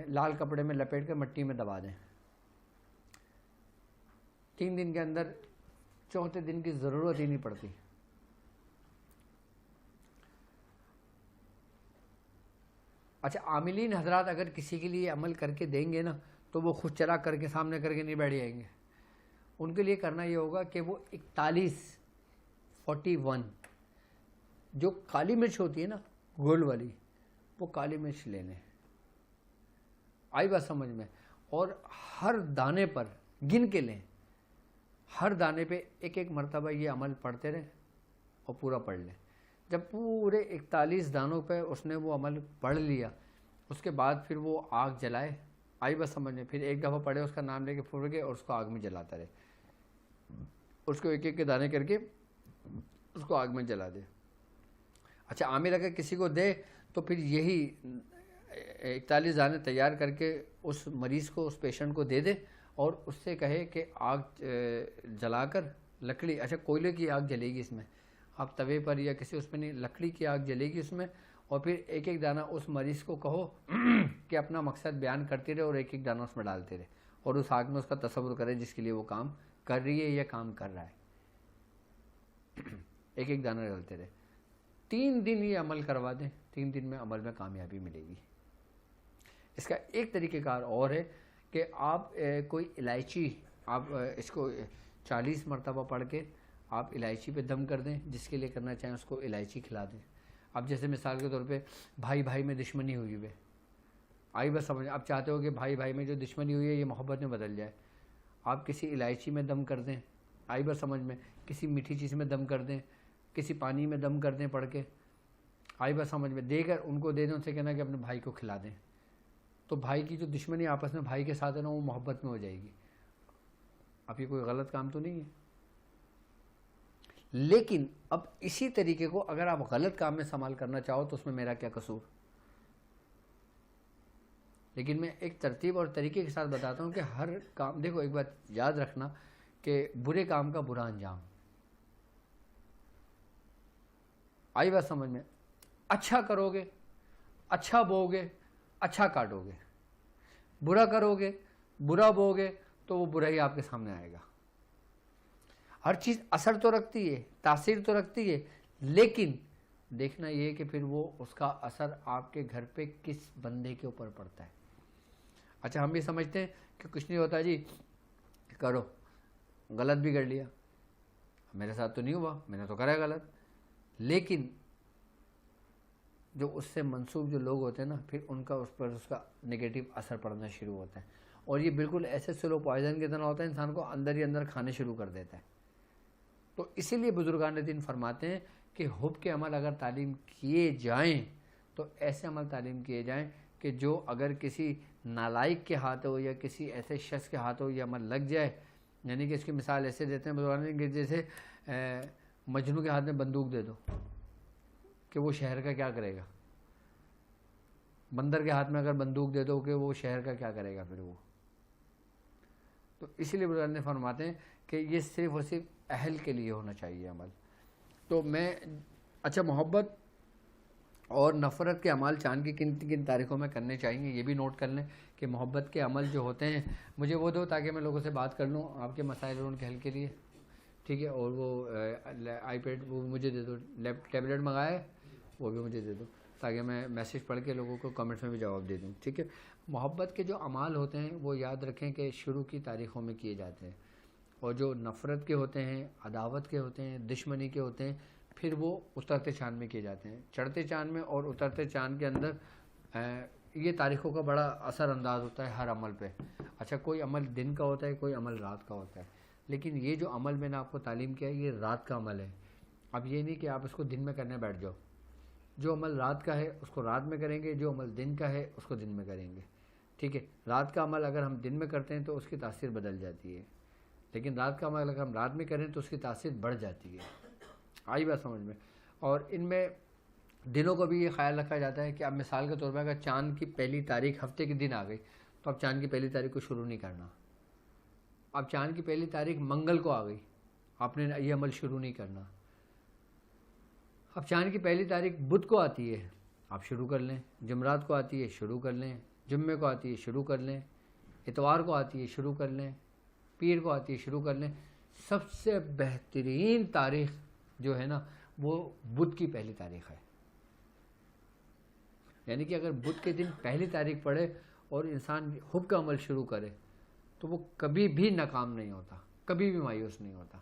لال کپڑے میں لپیٹ کر مٹی میں دبا دیں. 3 دن کے اندر 4تھے دن کی ضرورت ہی نہیں پڑتی. اچھا, عاملین حضرات اگر کسی کے لیے عمل کر کے دیں گے نا تو وہ خود چراغ کر کے سامنے کر کے نہیں بیٹھ جائیں گے. ان کے لیے کرنا یہ ہوگا کہ وہ 41 جو کالی مرچ ہوتی ہے نا گول والی, وہ کالی مرچ لے لیں. آئی بات سمجھ میں؟ اور ہر دانے پر گن کے لیں, ہر دانے پہ ایک مرتبہ یہ عمل پڑھتے رہیں اور پورا پڑھ لیں. جب پورے 41 دانوں پہ اس نے وہ عمل پڑھ لیا, اس کے بعد پھر وہ آگ جلائے. آئی بس سمجھ میں؟ پھر ایک دفعہ پڑھے, اس کا نام لے کے پھر گئے اور اس کو آگ میں جلاتا رہے. اس کو ایک کے دانے کر کے اس کو آگ میں جلا دے. اچھا, عامل اگر کسی کو دے تو پھر یہی 41 دانے تیار کر کے اس مریض کو, اس پیشنٹ کو دے دے اور اس سے کہے کہ آگ جلا کر لکڑی, اچھا کوئلے کی آگ جلے گی اس میں, آپ توے پر یا کسی اس میں نہیں, لکڑی کی آگ جلے گی اس میں. اور پھر ایک دانہ اس مریض کو کہو کہ اپنا مقصد بیان کرتے رہے اور ایک دانہ اس میں ڈالتے رہے اور اس آگ میں اس کا تصور کرے جس کے لیے وہ کام کر رہی ہے یا کام کر رہا ہے. ایک دانہ ڈالتے رہے. 3 دن یہ عمل کروا دیں, 3 دن میں عمل میں کامیابی ملے گی. اس کا ایک طریقہ کار اور ہے کہ آپ کوئی الائچی, آپ اس کو 40 مرتبہ پڑھ کے آپ الائچی پہ دم کر دیں, جس کے لیے کرنا چاہیں اس کو الائچی کھلا دیں. اب جیسے مثال کے طور پہ بھائی بھائی میں دشمنی ہوئی ہوئی ہے, آئی بس سمجھ, آپ چاہتے ہو کہ بھائی بھائی میں جو دشمنی ہوئی ہے یہ محبت میں بدل جائے, آپ کسی الائچی میں دم کر دیں. آئی بس سمجھ میں؟ کسی میٹھی چیز میں دم کر دیں, کسی پانی میں دم کر دیں پڑھ کے. آئی بس سمجھ میں؟ دے کر ان کو دے دیں, ان سے کہنا کہ اپنے بھائی کو کھلا دیں. تو بھائی کی جو دشمنی آپس میں بھائی کے ساتھ ہے نا, وہ محبت میں ہو جائے گی. اب یہ کوئی غلط کام تو نہیں ہے. لیکن اب اسی طریقے کو اگر آپ غلط کام میں استعمال کرنا چاہو تو اس میں میرا کیا قصور؟ لیکن میں ایک ترتیب اور طریقے کے ساتھ بتاتا ہوں کہ ہر کام, دیکھو ایک بات یاد رکھنا کہ برے کام کا برا انجام. آئی بات سمجھ میں؟ اچھا کرو گے, اچھا بو گے, اچھا کاٹو گے. برا کرو گے, برا بو گے تو وہ برا ہی آپ کے سامنے آئے گا. ہر چیز اثر تو رکھتی ہے, تاثیر تو رکھتی ہے, لیکن دیکھنا یہ کہ پھر وہ اس کا اثر آپ کے گھر پہ کس بندے کے اوپر پڑتا ہے. اچھا, ہم بھی سمجھتے ہیں کہ کچھ نہیں ہوتا جی, کرو, غلط بھی کر لیا, میرے ساتھ تو نہیں ہوا, میں نے تو کرا غلط. لیکن جو اس سے منسوب جو لوگ ہوتے ہیں نا, پھر ان کا اس پر اس کا نگیٹو اثر پڑنا شروع ہوتا ہے, اور یہ بالکل ایسے سلو پوائزن کی طرح ہوتا ہے, انسان کو اندر ہی اندر کھانے شروع کر دیتا ہے. تو اسی لیے بزرگان دین فرماتے ہیں کہ حب کے عمل اگر تعلیم کیے جائیں تو ایسے عمل تعلیم کیے جائیں کہ جو اگر کسی نالائق کے ہاتھ ہو یا کسی ایسے شخص کے ہاتھ ہو یہ عمل لگ جائے. یعنی کہ اس کی مثال ایسے دیتے ہیں بزرگان کہ جیسے مجنو کے ہاتھ میں بندوق دے دو کہ وہ شہر کا کیا کرے گا. بندر کے ہاتھ میں اگر بندوق دے دو کہ وہ شہر کا کیا کرے گا پھر وہ. تو اسی لیے بزرگان نے فرماتے ہیں کہ یہ صرف اور صرف اہل کے لیے ہونا چاہیے عمل. تو میں اچھا محبت اور نفرت کے اعمال چاند کی کن کن تاریخوں میں کرنے چاہیے یہ بھی نوٹ کر لیں کہ محبت کے عمل جو ہوتے ہیں مجھے وہ دو تاکہ میں لوگوں سے بات کر لوں آپ کے مسائل اور ان کے حل کے لیے. ٹھیک ہے. اور وہ آئی پیڈ وہ مجھے دے دو, ٹیبلیٹ منگایا ہے وہ بھی مجھے دے دو تاکہ میں میسیج پڑھ کے لوگوں کو کمنٹس میں بھی جواب دے دوں. ٹھیک ہے. محبت کے جو اعمال ہوتے ہیں وہ یاد رکھیں کہ شروع کی تاریخوں میں کیے جاتے ہیں, اور جو نفرت کے ہوتے ہیں, عداوت کے ہوتے ہیں, دشمنی کے ہوتے ہیں, پھر وہ اترتے چاند میں کیے جاتے ہیں. چڑھتے چاند میں اور اترتے چاند کے اندر یہ تاریخوں کا بڑا اثر انداز ہوتا ہے ہر عمل پہ. اچھا کوئی عمل دن کا ہوتا ہے, کوئی عمل رات کا ہوتا ہے, لیکن یہ جو عمل میں نے آپ کو تعلیم کیا ہے یہ رات کا عمل ہے. اب یہ نہیں کہ آپ اس کو دن میں کرنے بیٹھ جاؤ. جو عمل رات کا ہے اس کو رات میں کریں گے, جو عمل دن کا ہے اس کو دن میں کریں گے. ٹھیک ہے. رات کا عمل اگر ہم دن میں کرتے ہیں تو اس کی تاثیر بدل جاتی ہے, لیکن رات کا عمل اگر ہم رات میں کریں تو اس کی تاثیر بڑھ جاتی ہے. آئی بات سمجھ میں. اور ان میں دنوں کو بھی یہ خیال رکھا جاتا ہے کہ اب مثال کے طور پر اگر چاند کی پہلی تاریخ ہفتے کے دن آ گئی تو اب چاند کی پہلی تاریخ کو شروع نہیں کرنا. اب چاند کی پہلی تاریخ منگل کو آ گئی, آپ نے یہ عمل شروع نہیں کرنا. اب چاند کی پہلی تاریخ بدھ کو آتی ہے, آپ شروع کر لیں. جمعرات کو آتی ہے, شروع کر لیں. جمعے کو آتی ہے, شروع کر لیں. اتوار کو آتی ہے, شروع کر لیں. پیر کو آتی ہے, شروع کر لیں. سب سے بہترین تاریخ جو ہے نا وہ بدھ کی پہلی تاریخ ہے. یعنی کہ اگر بدھ کے دن پہلی تاریخ پڑے اور انسان حب کا عمل شروع کرے تو وہ کبھی بھی ناکام نہیں ہوتا, کبھی بھی مایوس نہیں ہوتا.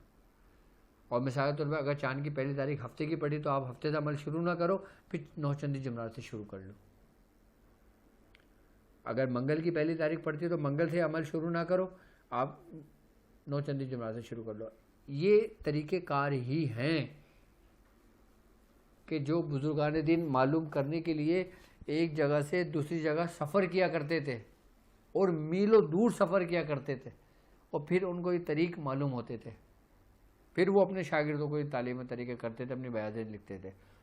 اور مثال کے طور پر اگر چاند کی پہلی تاریخ ہفتے کی پڑی تو آپ ہفتے سے عمل شروع نہ کرو, پھر نوچندی جمعرات سے شروع کر لو. اگر منگل کی پہلی تاریخ پڑتی ہے تو منگل سے عمل شروع نہ کرو, آپ نوچندی جمعرات سے شروع کر لو. یہ طریقہ کار ہی ہیں کہ جو بزرگان دین معلوم کرنے کے لیے ایک جگہ سے دوسری جگہ سفر کیا کرتے تھے اور میلوں دور سفر کیا کرتے تھے, اور پھر ان کو یہ طریق معلوم ہوتے تھے, پھر وہ اپنے شاگردوں کو یہ تعلیم طریقے کرتے تھے, اپنی بیاتیں لکھتے تھے.